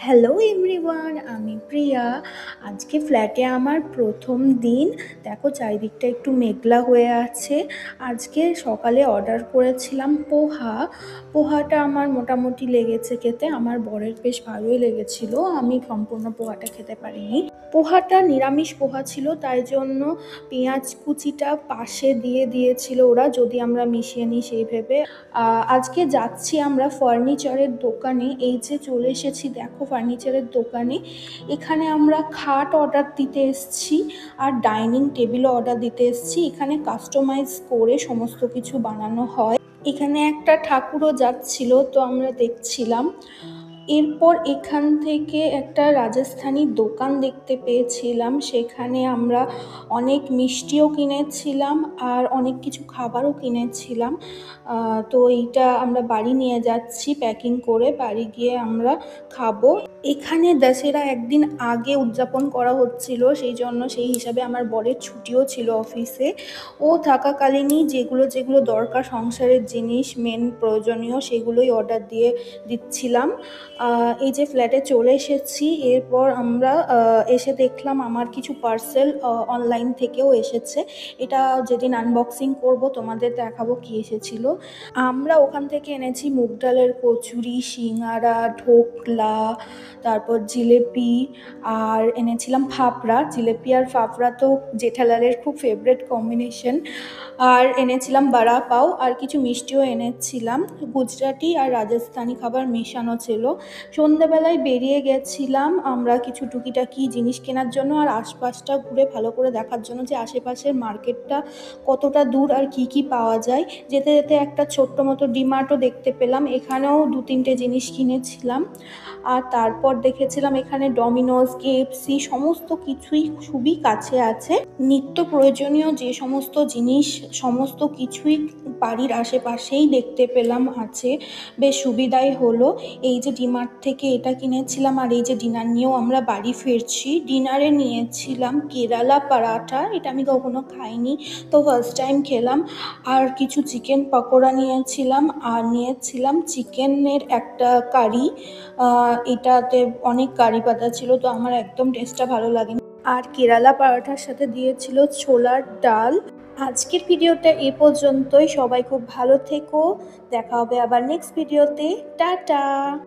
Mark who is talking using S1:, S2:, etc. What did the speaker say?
S1: Hello everyone, আমি প্রিয়া। আজকে ফ্ল্যাটে আমার প্রথম দিন। দেখো চারিদিকটা একটু মেঘলা হয়ে আছে। আজকে সকালে অর্ডার করেছিলাম পোহাটা আমার মোটামুটি লেগেছে খেতে। আমার বরের বেশ ভালোই লেগেছিল, আমি সম্পূর্ণ পোহাটা খেতে পারিনি। পোহাটা নিরামিষ পোহা ছিল, তাই জন্য পেঁয়াজ কুচিটা পাশে দিয়েছিল ওরা, যদি আমরা মিশিয়ে নিই সেই ভেবে। আজকে যাচ্ছি আমরা ফার্নিচারের দোকানে। এই যে চলে এসেছি দেখো ফার্নিচারের দোকানে। এখানে আমরা খাট অর্ডার দিতে এসেছি আর ডাইনিং টেবিলও অর্ডার দিতে এসেছি। এখানে কাস্টমাইজ করে সমস্ত কিছু বানানো হয়। এখানে একটা ঠাকুরও যাচ্ছিল, তো আমরা দেখছিলাম। এরপর এখান থেকে একটা রাজস্থানী দোকান দেখতে পেয়েছিলাম, সেখানে আমরা অনেক মিষ্টিও কিনেছিলাম আর অনেক কিছু খাবারও কিনেছিলাম। তো এইটা আমরা বাড়ি নিয়ে যাচ্ছি প্যাকিং করে, বাড়ি গিয়ে আমরা খাবো। এখানে দশেরা একদিন আগে উদযাপন করা হচ্ছিল, সেই জন্য সেই হিসাবে আমার বরের ছুটিও ছিল অফিসে। ও থাকাকালীনই যেগুলো দরকার সংসারের জিনিস মেন প্রয়োজনীয় সেগুলোই অর্ডার দিয়ে দিচ্ছিলাম। এই যে ফ্ল্যাটে চলে এসেছি, এরপর আমরা এসে দেখলাম আমার কিছু পার্সেল অনলাইন থেকেও এসেছে। এটা যেদিন আনবক্সিং করব তোমাদের দেখাবো কি এসেছিল। আমরা ওখান থেকে এনেছি মুগ ডালের কচুরি, সিঙ্গারা, ঢোকলা, তারপর জিলেপি, আর এনেছিলাম ফাফড়া। জিলেপি আর ফাফড়া তো জেঠালালের খুব ফেভারিট কম্বিনেশন। আর এনেছিলাম বড়া পাও, আর কিছু মিষ্টিও এনেছিলাম। গুজরাটি আর রাজস্থানি খাবার মেশানো ছিল। সন্ধ্যেবেলায় বেরিয়ে গেছিলাম আমরা কিছু টুকিটাকি জিনিস কেনার জন্য আর আশপাশটা ঘুরে ভালো করে দেখার জন্য যে আশেপাশের মার্কেটটা কতটা দূর আর কি পাওয়া যায়। যেতে যেতে একটা ছোট্ট মতো ডিমার্টও দেখতে পেলাম, এখানেও 2-3টে জিনিস কিনেছিলাম। আর তারপর দেখেছিলাম এখানে ডমিনোজ, কেএফসি সমস্ত কিছুই খুবই কাছে আছে। নিত্য প্রয়োজনীয় যে সমস্ত জিনিস সমস্ত কিছুই বাড়ির আশেপাশেই দেখতে পেলাম আছে, বেশ সুবিধাই হলো। এই যে ডিমার্ট থেকে এটা কিনেছিলাম, আর এই যে ডিনার নিয়েও আমরা বাড়ি ফিরছি। ডিনারে নিয়েছিলাম কেরালা পরাঠা, এটা আমি কখনো খাইনি, তো ফার্স্ট টাইম খেলাম। আর কিছু চিকেন পকোড়া নিয়েছিলাম, আর নিয়েছিলাম চিকেনের একটা কারি। এটাতে অনেক কারি পাতা ছিল, তো আমার একদম টেস্টটা ভালো লাগেনি। আর কেরালা পরোটার সাথে দিয়েছিল ছোলার ডাল। আজকের ভিডিওটা এ পর্যন্তই। সবাই খুব ভালো থেকো, দেখা হবে আবার নেক্সট ভিডিওতে। টাটা।